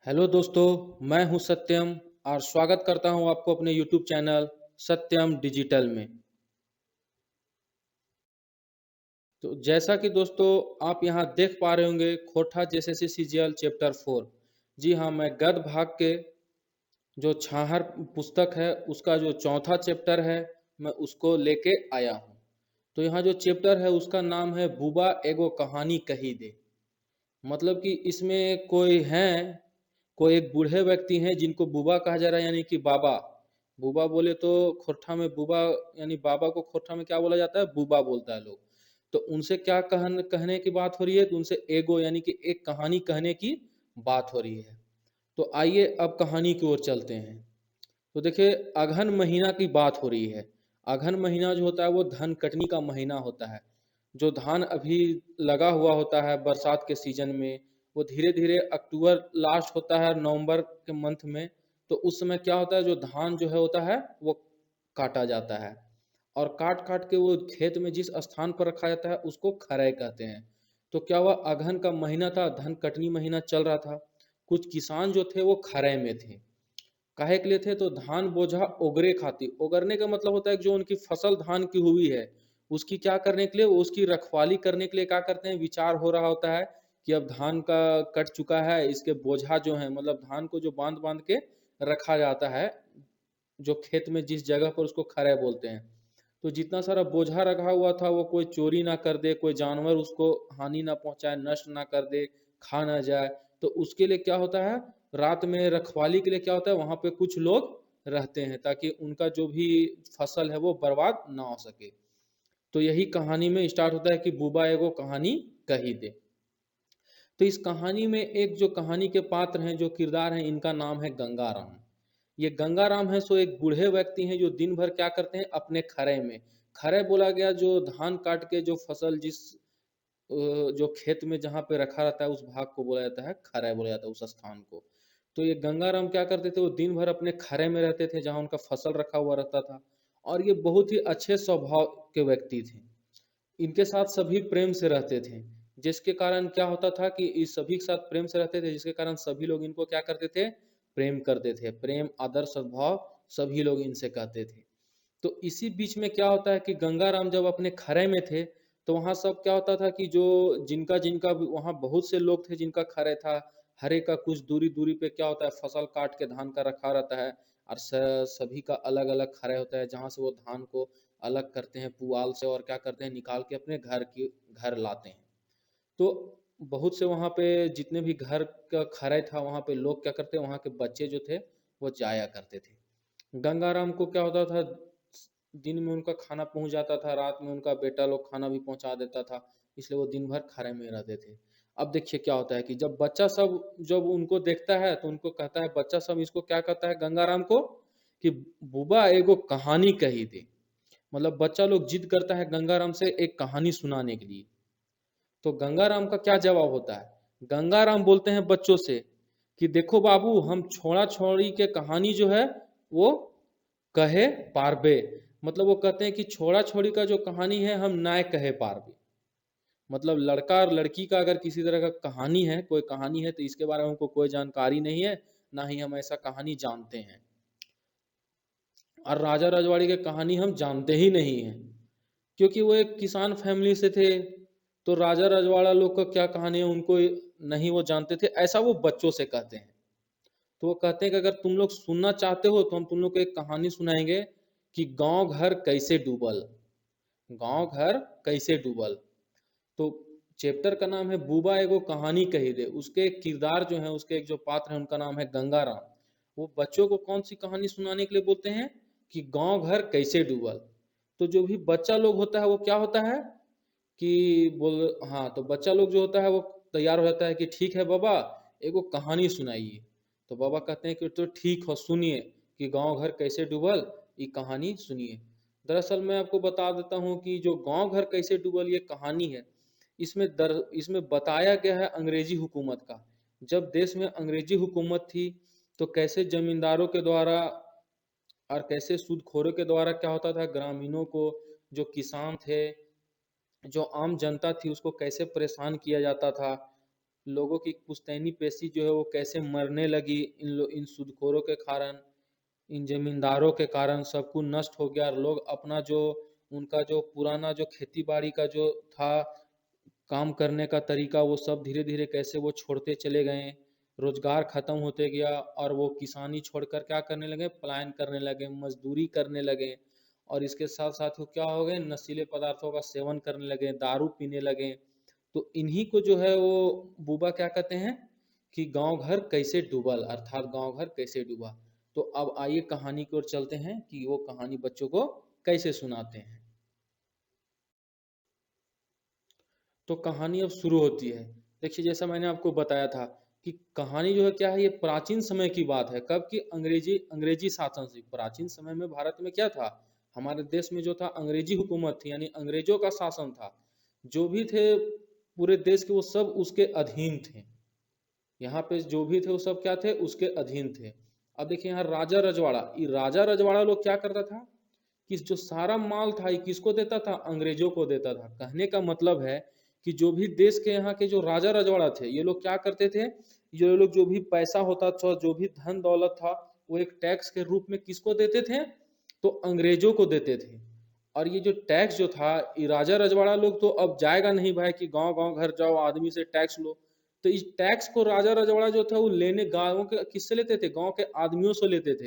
Hello दोस्तों, मैं हूं सत्यम और स्वागत करता हूं आपको अपने यूट्यूब चैनल सत्यम डिजिटल में। तो जैसा कि दोस्तों आप यहां देख पा रहे होंगे, खोटा जेएसएससी सीजीएल चैप्टर 4। जी हाँ, मैं गद्य भाग के जो छाहर पुस्तक है उसका जो चौथा चैप्टर है, मैं उसको लेके आया हूं। तो यहाँ जो चैप्टर है उसका नाम है बुबा एगो कहानी कही दे। मतलब कि इसमें कोई एक बूढ़े व्यक्ति हैं जिनको बुबा कहा जा रहा है, यानी कि बाबा। बुबा बोले तो खोरठा में बुबा, यानी बाबा को खोरठा में क्या बोला जाता है, बुबा बोलता है लोग। तो उनसे क्या कहने की बात हो रही है, तो उनसे एगो यानी कि एक कहानी कहने की बात हो रही है। तो आइए अब कहानी की ओर चलते हैं। तो देखिए, अगहन महीना की बात हो रही है। अगहन महीना जो होता है वो धन कटनी का महीना होता है। जो धान अभी लगा हुआ होता है बरसात के सीजन में, वो धीरे धीरे अक्टूबर लास्ट होता है नवंबर के मंथ में। तो उस समय क्या होता है, जो धान जो है होता है वो काटा जाता है। और काट काट के वो खेत में जिस स्थान पर रखा जाता है उसको खराई कहते हैं। तो क्या हुआ, अगहन का महीना था, धन कटनी महीना चल रहा था। कुछ किसान जो थे वो खराई में थे। काहे के लिए थे, तो धान बोझा ओगरे खाती। ओगरने का मतलब होता है कि जो उनकी फसल धान की हुई है उसकी क्या करने के लिए, उसकी रखवाली करने के लिए क्या करते हैं, विचार हो रहा होता है कि अब धान का कट चुका है, इसके बोझा जो है, मतलब धान को जो बांध बांध के रखा जाता है जो खेत में जिस जगह पर, उसको खराई बोलते हैं। तो जितना सारा बोझा रखा हुआ था वो कोई चोरी ना कर दे, कोई जानवर उसको हानि ना पहुंचाए, नष्ट ना कर दे, खा ना जाए। तो उसके लिए क्या होता है, रात में रखवाली के लिए क्या होता है, वहां पे कुछ लोग रहते हैं ताकि उनका जो भी फसल है वो बर्बाद ना हो सके। तो यही कहानी में स्टार्ट होता है कि बुबा एगो कहानी कही दे। तो इस कहानी में एक जो कहानी के पात्र हैं, जो किरदार हैं, इनका नाम है गंगाराम। ये गंगाराम है सो एक बूढ़े व्यक्ति हैं जो दिन भर क्या करते हैं, अपने खरे में। खरे बोला गया जो धान काट के जो फसल जो खेत में जहाँ पे रखा रहता है उस भाग को बोला जाता है खरे, बोला जाता है उस स्थान को। तो ये गंगाराम क्या करते थे, वो दिन भर अपने खरे में रहते थे जहाँ उनका फसल रखा हुआ रहता था। और ये बहुत ही अच्छे स्वभाव के व्यक्ति थे। इनके साथ सभी प्रेम से रहते थे, जिसके कारण क्या होता था कि इस सभी के साथ प्रेम से रहते थे, जिसके कारण सभी लोग इनको क्या करते थे, प्रेम करते थे। प्रेम आदर सद्भाव सभी लोग इनसे कहते थे। तो इसी बीच में क्या होता है कि गंगाराम जब अपने खरे में थे, तो वहाँ सब क्या होता था कि जो जिनका जिनका वहाँ बहुत से लोग थे जिनका खरे था, हरे का कुछ दूरी दूरी पे क्या होता है, फसल काट के धान का रखा रहता है। और सभी का अलग अलग खरे होता है जहाँ से वो धान को अलग करते हैं पुआल से, और क्या करते हैं, निकाल के अपने घर लाते हैं। तो बहुत से वहाँ पे जितने भी घर का खराई था वहाँ पे लोग क्या करते, वहाँ के बच्चे जो थे वो जाया करते थे। गंगाराम को क्या होता था, दिन में उनका खाना पहुंच जाता था, रात में उनका बेटा लोग खाना भी पहुंचा देता था, इसलिए वो दिन भर खरे में रहते थे। अब देखिए क्या होता है कि जब बच्चा सब जब उनको देखता है तो उनको कहता है, बच्चा सब इसको क्या कहता है गंगाराम को, कि बुबा एगो कहानी कही दे। मतलब बच्चा लोग जिद करता है गंगाराम से एक कहानी सुनाने के लिए। तो गंगाराम का क्या जवाब होता है, गंगाराम बोलते हैं बच्चों से कि देखो बाबू, हम छोड़ा छोड़ी के कहानी जो है वो कहे पारबे। मतलब वो कहते हैं कि छोड़ा छोड़ी का जो कहानी है हम ना कहे पारबे। मतलब लड़का और लड़की का अगर किसी तरह का कहानी है, कोई कहानी है, तो इसके बारे में हमको कोई जानकारी नहीं है, ना ही हम ऐसा कहानी जानते हैं। और राजा रजवाड़ी की कहानी हम जानते ही नहीं हैं, क्योंकि वो एक किसान फैमिली से थे। तो राजा रजवाड़ा लोग का क्या कहानी है उनको नहीं वो जानते थे, ऐसा वो बच्चों से कहते हैं। तो वो कहते हैं कि अगर तुम लोग सुनना चाहते हो तो हम तुम लोग को एक कहानी सुनाएंगे कि गांव घर कैसे डूबल। गांव घर कैसे डूबल। तो चैप्टर का नाम है बुबा एगो कहानी कही दे। उसके एक किरदार जो है, उसके एक जो पात्र है उनका नाम है गंगाराम। वो बच्चों को कौन सी कहानी सुनाने के लिए बोलते हैं, कि गांव घर कैसे डूबल। तो जो भी बच्चा लोग होता है वो क्या होता है कि बोल, हाँ, तो बच्चा लोग जो होता है वो तैयार हो जाता है कि ठीक है बाबा, एगो कहानी सुनाइए। तो बाबा कहते हैं कि तो ठीक हो, सुनिए कि गांव घर कैसे डूबल, ये कहानी सुनिए। दरअसल मैं आपको बता देता हूँ कि जो गांव घर कैसे डूबल ये कहानी है, इसमें बताया गया है अंग्रेजी हुकूमत का। जब देश में अंग्रेजी हुकूमत थी तो कैसे जमींदारों के द्वारा और कैसे सूदखोरों के द्वारा क्या होता था, ग्रामीणों को, जो किसान थे, जो आम जनता थी, उसको कैसे परेशान किया जाता था। लोगों की पुश्तैनी पेशी जो है वो कैसे मरने लगी इन सूदखोरों के कारण, इन जमींदारों के कारण सब कुछ नष्ट हो गया। और लोग अपना जो उनका जो पुराना जो खेती बाड़ी का जो था काम करने का तरीका, वो सब धीरे धीरे कैसे वो छोड़ते चले गए। रोजगार खत्म होते गया और वो किसानी छोड़कर क्या करने लगे, पलायन करने लगे, मजदूरी करने लगे। और इसके साथ साथ वो क्या हो गए, नशीले पदार्थों का सेवन करने लगे, दारू पीने लगे। तो इन्हीं को जो है वो बुबा क्या कहते हैं कि गांव घर कैसे डूबल, अर्थात गांव घर कैसे डूबा। तो अब आइए कहानी की ओर चलते हैं कि वो कहानी बच्चों को कैसे सुनाते हैं। तो कहानी अब शुरू होती है। देखिए, जैसा मैंने आपको बताया था कि कहानी जो है क्या है, ये प्राचीन समय की बात है। कब की? अंग्रेजी अंग्रेजी शासन से। प्राचीन समय में भारत में क्या था, हमारे देश में जो था अंग्रेजी हुकूमत थी, यानी अंग्रेजों का शासन था। जो भी थे पूरे देश के, वो सब उसके अधीन थे। यहाँ पे जो भी थे वो सब क्या थे, उसके अधीन थे। अब देखिए यहाँ राजा रजवाड़ा, ये राजा रजवाड़ा लोग क्या करता था कि जो सारा माल था ये किसको देता था, अंग्रेजों को देता था। कहने का मतलब है कि जो भी देश के यहाँ के जो राजा रजवाड़ा थे, ये लोग क्या करते थे, ये लोग जो भी पैसा होता था, जो भी धन दौलत था, वो एक टैक्स के रूप में किसको देते थे, तो अंग्रेजों को देते थे। और ये जो टैक्स जो था, ये राजा रजवाड़ा लोग तो अब जाएगा नहीं भाई कि गांव गांव घर जाओ आदमी से टैक्स लो। तो इस टैक्स को राजा रजवाड़ा जो था वो लेने गांवों के किससे लेते थे, गांव के आदमियों से लेते थे,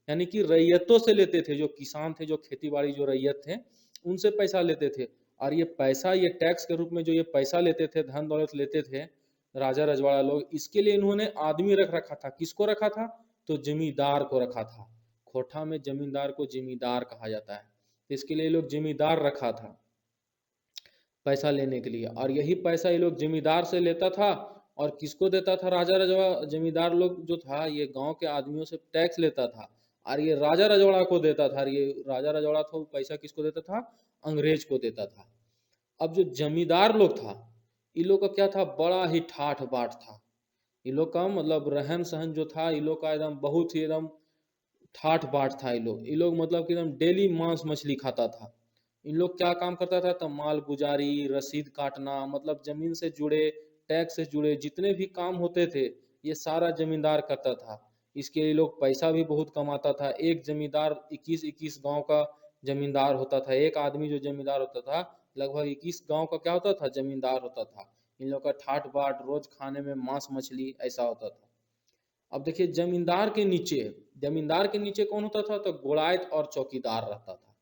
यानी कि रैयतों से लेते थे। जो किसान थे, जो खेती बाड़ी जो रैयत थे, उनसे पैसा लेते थे। और ये पैसा, ये टैक्स के रूप में जो ये पैसा लेते थे, धन दौलत लेते थे राजा रजवाड़ा लोग, इसके लिए इन्होंने आदमी रख रखा था। किसको रखा था, तो जमींदार को रखा था। खोठा में जमींदार को जमींदार कहा जाता है। इसके लिए लोग जमींदार रखा था पैसा लेने के लिए। और यही पैसा ये लोग जमींदार से लेता था और किसको देता था, राजा रजवाड़ा जमींदार लोग जो था ये गांव के आदमियों से टैक्स लेता था और ये राजा रजवाड़ा को देता था। और ये राजा रजवाड़ा था वो पैसा किसको देता था, अंग्रेज को देता था। अब जो जमींदार लोग था, इन लोग का क्या था, बड़ा ही ठाठ बाट था। इन लोग का मतलब रहन सहन जो था, इन लोग का एकदम बहुत ही एकदम ठाठ बाट था। ये लोग मतलब कि एकदम डेली मांस मछली खाता था। इन लोग क्या काम करता था, तो माल गुजारी, रसीद काटना, मतलब जमीन से जुड़े, टैक्स से जुड़े जितने भी काम होते थे ये सारा जमींदार करता था। इसके लिए लोग पैसा भी बहुत कमाता था। एक जमींदार 21-21 गांव का जमींदार होता था। एक आदमी जो जमींदार होता था, लगभग 21 गांव का क्या होता था, जमींदार होता था। इन लोग का ठाट बाट रोज खाने में मांस मछली ऐसा होता था। अब देखिए जमींदार के नीचे कौन होता था, तो गोड़ायत और चौकीदार रहता था।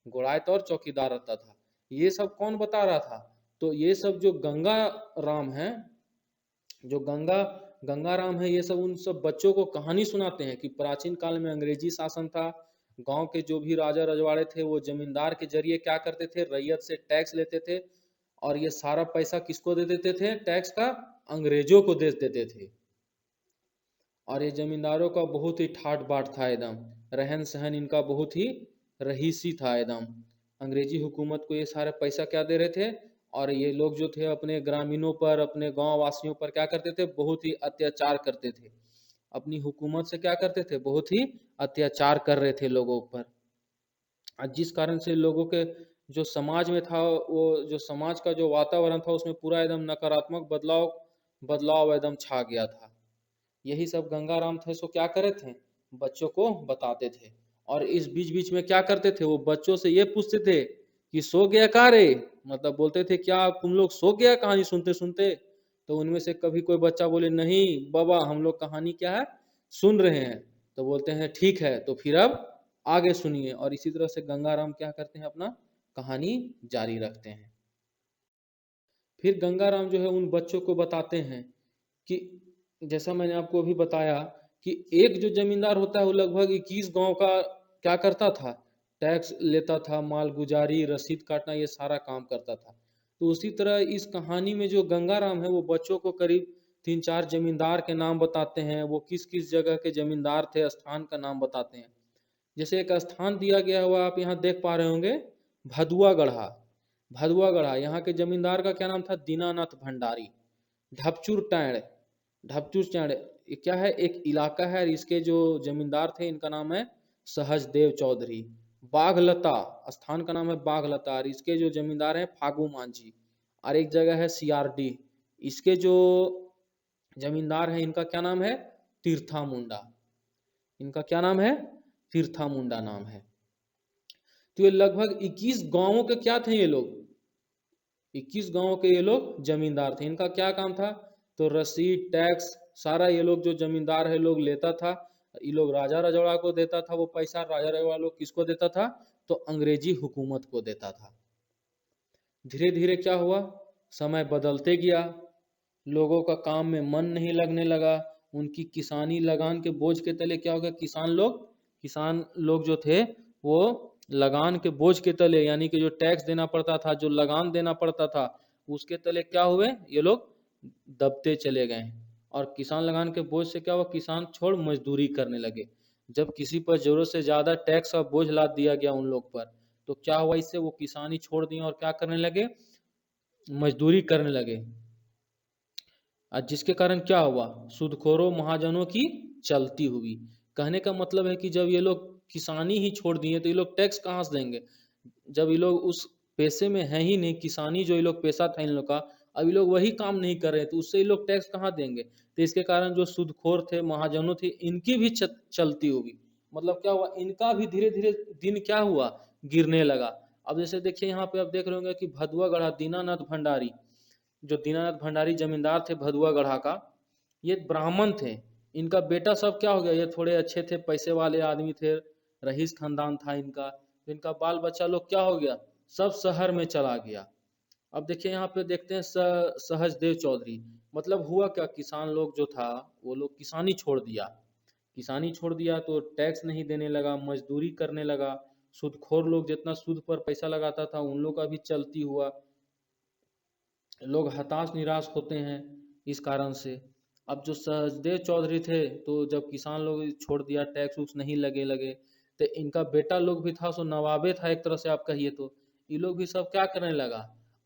गोड़ायत और चौकीदार रहता था। ये सब कौन बता रहा था, तो ये सब जो गंगा राम है, जो गंगा राम है, ये सब उन सब बच्चों को कहानी सुनाते हैं कि प्राचीन काल में अंग्रेजी शासन था। गांव के जो भी राजा रजवाड़े थे वो जमींदार के जरिए क्या करते थे, रैयत से टैक्स लेते थे। और ये सारा पैसा किसको दे देते थे, टैक्स का, अंग्रेजों को दे देते थे। और ये जमींदारों का बहुत ही ठाट बाट था एकदम, रहन सहन इनका बहुत ही रईसी था एकदम। अंग्रेजी हुकूमत को ये सारे पैसा क्या दे रहे थे, और ये लोग जो थे अपने ग्रामीणों पर, अपने गांव वासियों पर क्या करते थे, बहुत ही अत्याचार करते थे। अपनी हुकूमत से क्या करते थे, बहुत ही अत्याचार कर रहे थे लोगों पर। और जिस कारण से लोगों के जो समाज में था, वो जो समाज का जो वातावरण था उसमें पूरा एकदम नकारात्मक बदलाव बदलाव एकदम छा गया था। यही सब गंगाराम थे सो क्या करे थे, बच्चों को बताते थे। और इस बीच बीच में क्या करते थे, वो बच्चों से ये पूछते थे कि सो गया का रे, मतलब बोलते थे क्या तुम लोग सो गया कहानी सुनते सुनते। तो उनमें से कभी कोई बच्चा बोले नहीं बाबा हम लोग कहानी क्या है सुन रहे हैं। तो बोलते हैं ठीक है तो फिर अब आगे सुनिए। और इसी तरह से गंगाराम क्या करते हैं, अपना कहानी जारी रखते हैं। फिर गंगाराम जो है उन बच्चों को बताते हैं कि जैसा मैंने आपको अभी बताया कि एक जो जमींदार होता है वो लगभग 21 गांव का क्या करता था, टैक्स लेता था, माल गुजारी, रसीद काटना, ये सारा काम करता था। तो उसी तरह इस कहानी में जो गंगाराम है वो बच्चों को करीब 3-4 जमींदार के नाम बताते हैं। वो किस किस जगह के जमींदार थे, स्थान का नाम बताते हैं। जैसे एक स्थान दिया गया हुआ आप यहाँ देख पा रहे होंगे, भदुआ गढ़ा। भदुआ गढ़ा यहाँ के जमींदार का क्या नाम था, दीनानाथ भंडारी। ढपचुर टैंड, ढपचुर टैंड ये क्या है, एक इलाका है। इसके जो जमींदार थे इनका नाम है सहजदेव चौधरी। बाघलता, स्थान का नाम है बाघलता, और इसके जो जमींदार हैं फागू मांझी। और एक जगह है सीआरडी, इसके जो जमींदार है, इनका क्या नाम है? तीर्था मुंडा। इनका क्या नाम है? तीर्था मुंडा नाम है। तो ये लगभग 21 गांवों के क्या थे ये लोग? 21 गांवों के ये लोग जमींदार थे। इनका क्या काम था? तो रसीद, टैक्स सारा ये लोग जो जमींदार है लोग लेता था। ये लोग राजा रजवाड़ा को देता था वो पैसा। राजा रजवाड़ा लोग किसको देता था? तो अंग्रेजी हुकूमत को देता था। धीरे धीरे क्या हुआ? समय बदलते गया, लोगों का काम में मन नहीं लगने लगा। उनकी किसानी लगान के बोझ के तले क्या हो गया? किसान लोग जो थे वो लगान के बोझ के तले, यानी कि जो टैक्स देना पड़ता था, जो लगान देना पड़ता था, उसके तले क्या हुए? ये लोग दबते चले गए। और किसान लगान के बोझ से क्या हुआ? किसान छोड़ मजदूरी करने लगे। जब किसी पर जरूरत से ज्यादा टैक्स का बोझ लाद दिया गया उन लोग पर, तो क्या हुआ? इससे वो किसानी छोड़ दिए और क्या करने लगे? मजदूरी करने लगे। और जिसके कारण क्या हुआ? सूदखोरों महाजनों की चलती हुई। कहने का मतलब है कि जब ये लोग किसानी ही छोड़ दिए तो ये लोग टैक्स कहाँ से देंगे? जब ये लोग उस पेशे में है ही नहीं, किसानी जो ये लोग पेशा था इन लोग का, अब ये लोग वही काम नहीं कर रहे तो उससे ये लोग टैक्स कहाँ देंगे? तो इसके कारण जो सूदखोर थे, महाजनों थे, इनकी भी चलती होगी। मतलब क्या हुआ? इनका भी धीरे धीरे दिन क्या हुआ? गिरने लगा। अब जैसे देखिए यहाँ पे आप देख रहे होंगे कि भदुआ गढ़ा दीनानाथ भंडारी, जो दीनानाथ भंडारी जमींदार थे भदुआ गढ़ा का, ये ब्राह्मण थे। इनका बेटा सब क्या हो गया? ये थोड़े अच्छे थे, पैसे वाले आदमी थे, रईस खानदान था इनका। तो इनका बाल बच्चा लोग क्या हो गया? सब शहर में चला गया। अब देखिए यहाँ पे देखते हैं सहजदेव चौधरी। मतलब हुआ क्या? किसान लोग जो था वो लोग किसानी छोड़ दिया। किसानी छोड़ दिया तो टैक्स नहीं देने लगा, मजदूरी करने लगा। सूदखोर लोग जितना सूद पर पैसा लगाता था उन लोग का भी चलती हुआ। लोग हताश निराश होते हैं इस कारण से। अब जो सहजदेव चौधरी थे, तो जब किसान लोग छोड़ दिया, टैक्स उक्स नहीं लगे, तो इनका बेटा लोग भी था, सो नवाबे था एक तरह से आप कहिए तो। ये लोग भी सब क्या करने लगा?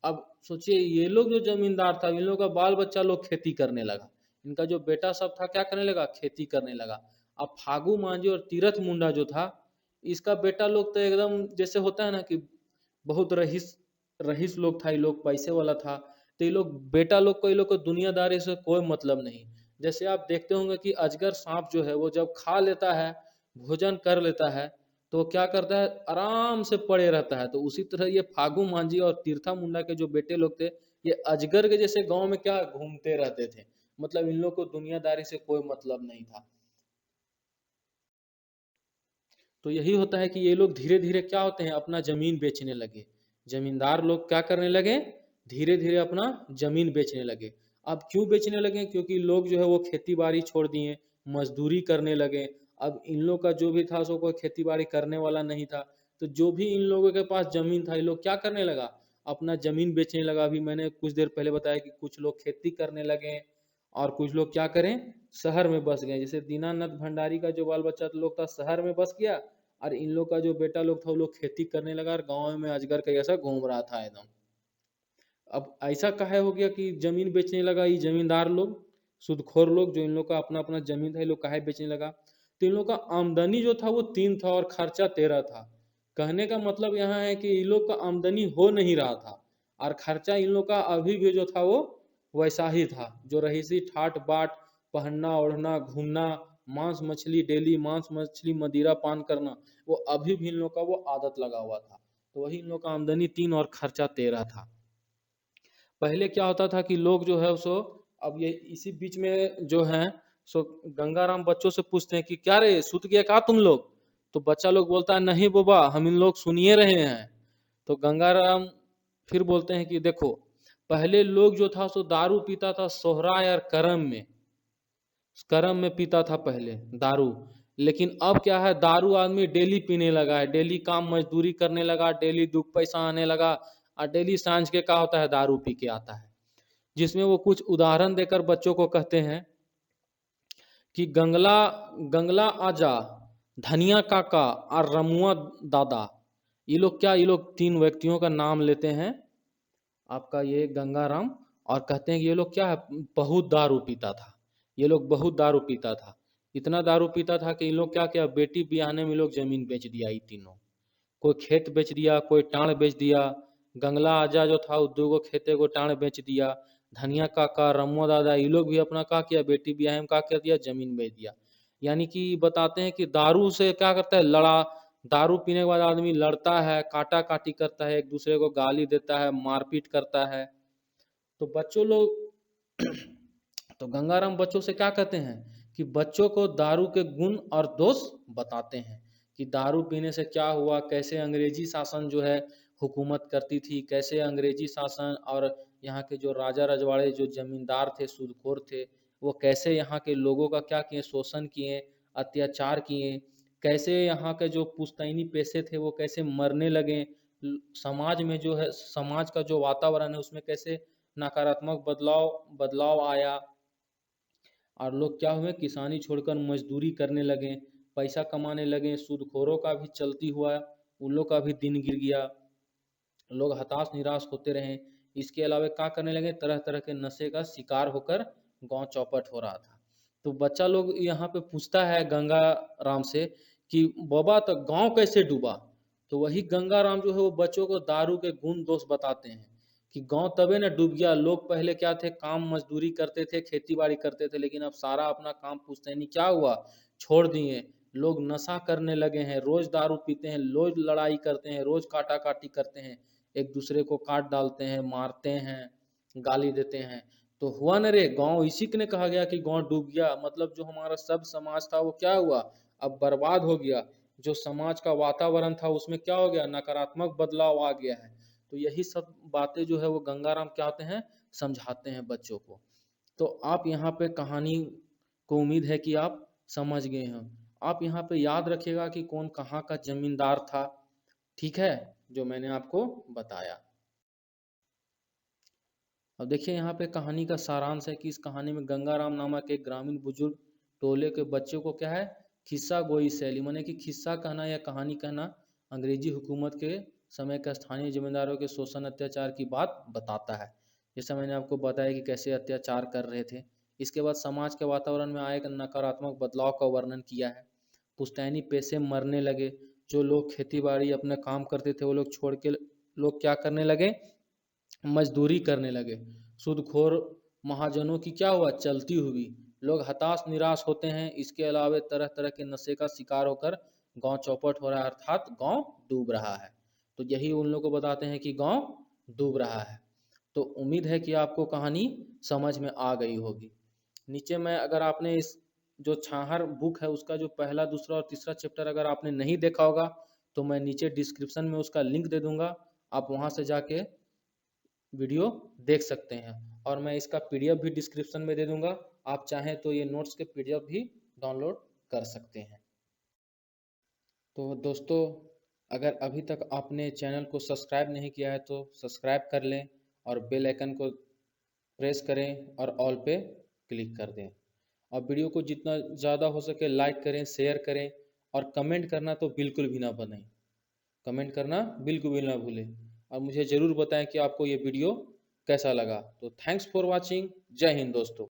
अब सोचिए, ये लोग जो जमींदार था, इन लोग का बाल बच्चा लोग खेती करने लगा। इनका जो बेटा सब था क्या करने लगा? खेती करने लगा। अब फागू मांझी और तीरथ मुंडा जो था, इसका बेटा लोग तो एकदम जैसे होता है ना कि बहुत रईस रईस लोग था, ये लोग पैसे वाला था। तो ये लोग बेटा लोग को, ये लोग को दुनियादारी से कोई मतलब नहीं। जैसे आप देखते होंगे कि अजगर सांप जो है वो जब खा लेता है, भोजन कर लेता है, तो वो क्या करता है? आराम से पड़े रहता है। तो उसी तरह ये फागू मांझी और तीर्था मुंडा के जो बेटे लोग थे, ये अजगर के जैसे गांव में क्या घूमते रहते थे। मतलब इन लोग को दुनियादारी से कोई मतलब नहीं था। तो यही होता है कि ये लोग धीरे धीरे क्या होते हैं? अपना जमीन बेचने लगे। जमींदार लोग क्या करने लगे? धीरे धीरे अपना जमीन बेचने लगे। अब क्यों बेचने लगे? क्योंकि लोग जो है वो खेती बाड़ी छोड़ दिए, मजदूरी करने लगे। अब इन लोग का जो भी था सो कोई खेती बाड़ी करने वाला नहीं था। तो जो भी इन लोगों के पास जमीन था, ये लोग क्या करने लगा? अपना जमीन बेचने लगा। अभी मैंने कुछ देर पहले बताया कि कुछ लोग खेती करने लगे और कुछ लोग क्या करें? शहर में बस गए। जैसे दीनानाथ भंडारी का जो बाल बच्चा लोग था शहर में बस गया, और इन लोग का जो बेटा लोग था वो लोग खेती करने लगा और गाँव में अजगर का ऐसा घूम रहा था एकदम। अब ऐसा काहे हो गया कि जमीन बेचने लगा ये जमींदार लोग, सूदखोर लोग, जो इन लोग का अपना अपना जमीन था, ये लोग काहे बेचने लगा? तो इन लोग का आमदनी जो था वो 3 था और खर्चा 13 था। कहने का मतलब यहाँ है कि इन लोग का आमदनी हो नहीं रहा था, और खर्चा इन लोग का अभी भी जो था वो वैसा ही था। जो रहीसी ठाट बाट, पहनना ओढ़ना, घूमना, मांस मछली डेली, मांस मछली मदिरा पान करना, वो अभी भी इन लोग का वो आदत लगा हुआ था। तो वही इन लोग का आमदनी 3 और खर्चा 13 था। पहले क्या होता था कि लोग जो है सो, अब ये इसी बीच में जो है सो, गंगाराम बच्चों से पूछते हैं कि क्या रे, सुत गया का तुम लोग? तो बच्चा लोग बोलता है नहीं बाबा, हम इन लोग सुनिए रहे हैं। तो गंगाराम फिर बोलते हैं कि देखो, पहले लोग जो था सो दारू पीता था सोहराय और करम में, करम में पीता था पहले दारू। लेकिन अब क्या है? दारू आदमी डेली पीने लगा है, डेली काम मजदूरी करने लगा, डेली 2 पैसा आने लगा, और डेली सांझ के क्या होता है? दारू पी के आता है। जिसमें वो कुछ उदाहरण देकर बच्चों को कहते हैं कि गंगला गंगला आजा, धनिया काका और रमुआ दादा। ये लोग क्या? ये लोग 3 व्यक्तियों का नाम लेते हैं, आपका ये गंगाराम, और कहते हैं कि ये लोग क्या है? बहुत दारू पीता था। ये लोग बहुत दारू पीता था। इतना दारू पीता था कि इन लोग क्या किया? बेटी ब्याहने में लोग जमीन बेच दिया ये तीनों। कोई खेत बेच दिया, कोई टाण बेच दिया। गंगला आजा जो था वो 2 गो खेते को टाण बेच दिया। धनिया काका, रमो दादा, ये लोग भी अपना क्या किया, बेटी ब्याह में क्या कर दिया, जमीन बेच दिया। यानी कि बताते हैं कि दारू से क्या करता है, दारू पीने के बाद आदमी लड़ता है, काटा काटी करता है, एक दूसरे को गाली देता है, मारपीट करता है। तो बच्चों लोग तो गंगाराम बच्चों से क्या कहते हैं कि बच्चों को दारू के गुण और दोष बताते हैं कि दारू पीने से क्या हुआ, कैसे अंग्रेजी शासन जो है हुकूमत करती थी, कैसे अंग्रेजी शासन और यहाँ के जो राजा रजवाड़े जो जमींदार थे, सूदखोर थे, वो कैसे यहाँ के लोगों का क्या किए, शोषण किए, अत्याचार किए, कैसे यहाँ के जो पुश्तैनी पेशे थे वो कैसे मरने लगे, समाज में जो है, समाज का जो वातावरण है उसमें कैसे नकारात्मक बदलाव बदलाव आया, और लोग क्या हुए, किसानी छोड़कर मजदूरी करने लगे, पैसा कमाने लगे, सूदखोरों का भी चलती हुआ उन लोग का भी दिन गिर गया, लोग हताश निराश होते रहे। इसके अलावा क्या करने लगे, तरह तरह के नशे का शिकार होकर गांव चौपट हो रहा था। तो बच्चा लोग यहाँ पे पूछता है गंगा राम से कि बाबा तो गांव कैसे डूबा। तो वही गंगा राम जो है वो बच्चों को दारू के गुण दोष बताते हैं कि गांव तबे ना डूब गया, लोग पहले क्या थे, काम मजदूरी करते थे, खेती बाड़ी करते थे, लेकिन अब सारा अपना काम पुश्तैनी क्या हुआ, छोड़ दिए। लोग नशा करने लगे हैं, रोज दारू पीते हैं, रोज लड़ाई करते हैं, रोज काटा काटी करते हैं, एक दूसरे को काट डालते हैं, मारते हैं, गाली देते हैं। तो हुआ न रे, गांव इसी ने कहा गया कि गांव डूब गया, मतलब जो हमारा सब समाज था वो क्या हुआ, अब बर्बाद हो गया। जो समाज का वातावरण था उसमें क्या हो गया, नकारात्मक बदलाव आ गया है। तो यही सब बातें जो है वो गंगाराम क्या होते हैं, समझाते हैं बच्चों को। तो आप यहाँ पे कहानी को उम्मीद है कि आप समझ गए हैं। आप यहाँ पे याद रखिएगा कि कौन कहाँ का जमींदार था, ठीक है, जो मैंने आपको बताया। अब देखिए यहाँ पे कहानी का सारांश है कि इस कहानी में गंगाराम नामक एक ग्रामीण बुजुर्ग टोले के बच्चों को क्या है, खिस्सा गोई शैली माने कि खिस्सा कहना या कहानी कहना अंग्रेजी हुकूमत के समय का स्थानीय जमींदारों के शोषण अत्याचार की बात बताता है। जैसा मैंने आपको बताया कि कैसे अत्याचार कर रहे थे। इसके बाद समाज के वातावरण में आए नकारात्मक बदलाव का वर्णन किया है। पुश्तैनी पेशे मरने लगे, जो लोग खेती बाड़ी अपने काम करते थे वो लोग छोड़ के लोग क्या करने लगे, मजदूरी करने लगे। सूदखोर महाजनों की क्या हुआ, चलती हुई, लोग हताश निराश होते हैं। इसके अलावा तरह तरह के नशे का शिकार होकर गांव चौपट हो रहा है, अर्थात गांव डूब रहा है। तो यही उन लोगों को बताते हैं कि गांव डूब रहा है। तो उम्मीद है कि आपको कहानी समझ में आ गई होगी। नीचे में अगर आपने इस जो छाहर बुक है उसका जो पहला, दूसरा और तीसरा चैप्टर अगर आपने नहीं देखा होगा तो मैं नीचे डिस्क्रिप्शन में उसका लिंक दे दूंगा, आप वहां से जाके वीडियो देख सकते हैं। और मैं इसका पीडीएफ भी डिस्क्रिप्शन में दे दूंगा, आप चाहें तो ये नोट्स के पीडीएफ भी डाउनलोड कर सकते हैं। तो दोस्तों, अगर अभी तक आपने चैनल को सब्सक्राइब नहीं किया है तो सब्सक्राइब कर लें और बेल आइकन को प्रेस करें और ऑल पे क्लिक कर दें। और वीडियो को जितना ज़्यादा हो सके लाइक करें, शेयर करें, और कमेंट करना तो बिल्कुल भी ना भूलें, कमेंट करना बिल्कुल भी ना भूलें। और मुझे ज़रूर बताएं कि आपको ये वीडियो कैसा लगा। तो थैंक्स फॉर वॉचिंग। जय हिंद दोस्तों।